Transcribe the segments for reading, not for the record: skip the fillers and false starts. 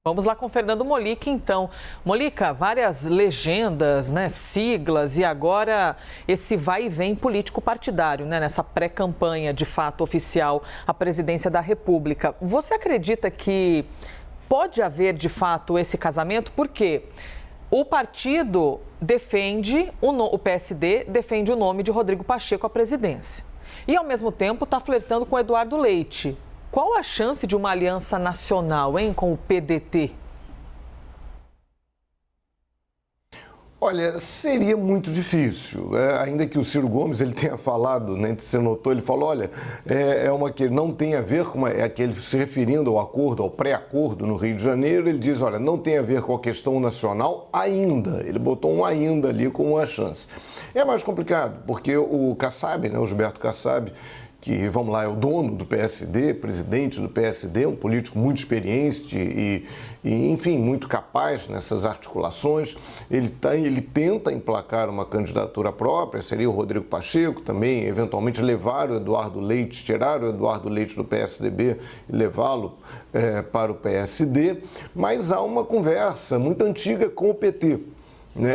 Vamos lá com Fernando Molica, então. Molica, várias legendas, né, siglas e agora esse vai e vem político partidário, né, nessa pré-campanha de fato oficial à presidência da República. Você acredita que pode haver de fato esse casamento? Por quê? O partido defende, o PSD defende o nome de Rodrigo Pacheco à presidência. E ao mesmo tempo está flertando com Eduardo Leite. Qual a chance de uma aliança nacional, hein, com o PDT? Olha, seria muito difícil, ainda que o Ciro Gomes ele tenha falado, né, você notou, ele falou, olha, é uma que não tem a ver com, aquele se referindo ao acordo, ao pré-acordo no Rio de Janeiro, ele diz, olha, não tem a ver com a questão nacional ainda, ele botou um ainda ali como uma chance. É mais complicado, porque o Kassab, né, o Gilberto Kassab, que, vamos lá, é o dono do PSD, presidente do PSD, um político muito experiente e enfim, muito capaz nessas articulações. Ele tenta emplacar uma candidatura própria, seria o Rodrigo Pacheco também, eventualmente levar o Eduardo Leite, tirar o Eduardo Leite do PSDB e levá-lo para o PSD, mas há uma conversa muito antiga com o PT.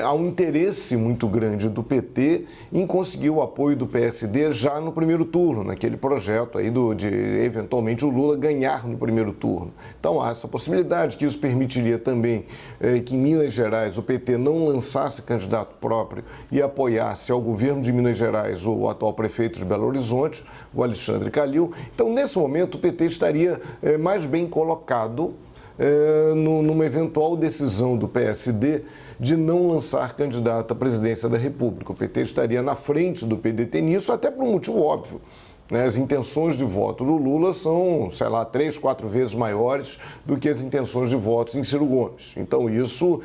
Há um interesse muito grande do PT em conseguir o apoio do PSD já no primeiro turno, naquele projeto aí de eventualmente o Lula ganhar no primeiro turno. Então há essa possibilidade, que isso permitiria também que em Minas Gerais o PT não lançasse candidato próprio e apoiasse ao governo de Minas Gerais o atual prefeito de Belo Horizonte, o Alexandre Calil. Então nesse momento o PT estaria mais bem colocado numa eventual decisão do PSD de não lançar candidato à presidência da República. O PT estaria na frente do PDT nisso, até por um motivo óbvio. As intenções de voto do Lula são, sei lá, 3, 4 vezes maiores do que as intenções de votos em Ciro Gomes. Então isso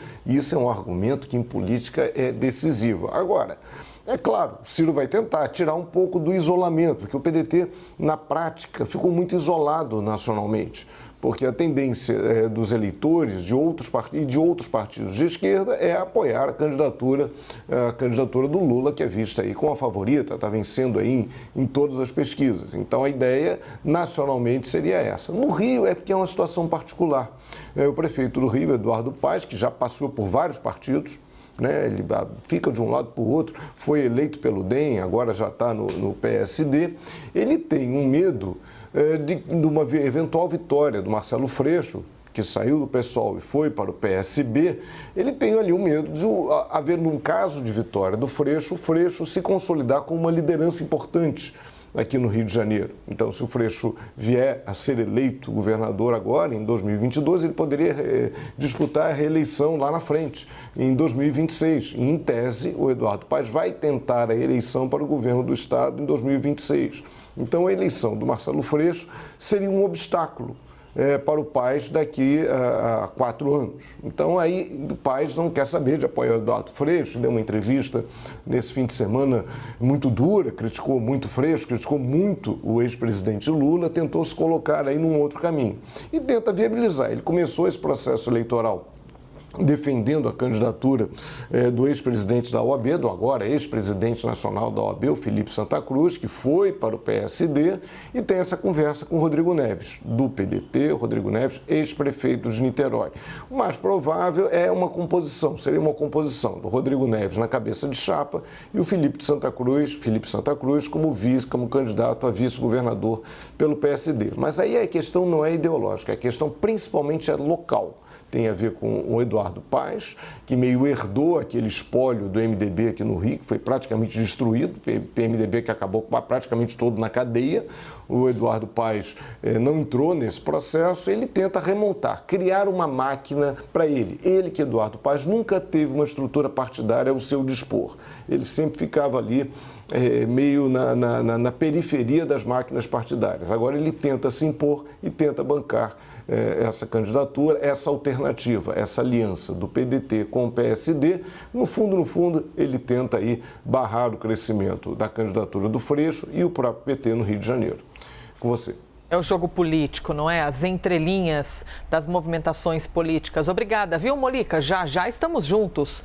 é um argumento que em política é decisivo. Agora, é claro, o Ciro vai tentar tirar um pouco do isolamento, porque o PDT, na prática, ficou muito isolado nacionalmente, porque a tendência dos eleitores de outros partidos de esquerda é apoiar a candidatura do Lula, que é vista aí como a favorita, está vencendo aí em todas as pesquisas. Então a ideia nacionalmente seria essa. No Rio é porque é uma situação particular. O prefeito do Rio, Eduardo Paes, que já passou por vários partidos, ele fica de um lado para o outro, foi eleito pelo DEM, agora já está no PSD, ele tem um medo de uma eventual vitória do Marcelo Freixo, que saiu do PSOL e foi para o PSB, ele tem ali o medo de haver, num caso de vitória do Freixo, o Freixo se consolidar como uma liderança importante aqui no Rio de Janeiro. Então, se o Freixo vier a ser eleito governador agora, em 2022, ele poderia disputar a reeleição lá na frente, em 2026. E, em tese, o Eduardo Paes vai tentar a eleição para o governo do Estado em 2026. Então, a eleição do Marcelo Freixo seria um obstáculo para o Paes daqui a 4 anos. Então, aí o Paes não quer saber de apoiar o Eduardo Freixo, deu uma entrevista nesse fim de semana muito dura, criticou muito Freixo, criticou muito o ex-presidente Lula, tentou se colocar aí num outro caminho e tenta viabilizar. Ele começou esse processo eleitoral defendendo a candidatura do ex-presidente da OAB, do agora ex-presidente nacional da OAB, o Felipe Santa Cruz, que foi para o PSD, e tem essa conversa com o Rodrigo Neves, do PDT, o Rodrigo Neves, ex-prefeito de Niterói. O mais provável é seria uma composição do Rodrigo Neves na cabeça de chapa e o Felipe Santa Cruz como candidato a vice-governador pelo PSD. Mas aí a questão não é ideológica, a questão principalmente é local. Tem a ver com o Eduardo Paes, que meio herdou aquele espólio do MDB aqui no Rio, que foi praticamente destruído, o MDB que acabou praticamente todo na cadeia. O Eduardo Paes não entrou nesse processo, ele tenta remontar, criar uma máquina para ele. Ele, que Eduardo Paes, nunca teve uma estrutura partidária ao seu dispor. Ele sempre ficava ali meio na periferia das máquinas partidárias. Agora ele tenta se impor e tenta bancar essa candidatura, essa alternativa, essa aliança do PDT com o PSD. No fundo, ele tenta aí barrar o crescimento da candidatura do Freixo e o próprio PT no Rio de Janeiro. Com você. É o jogo político, não é? As entrelinhas das movimentações políticas. Obrigada, viu, Molica? Já estamos juntos.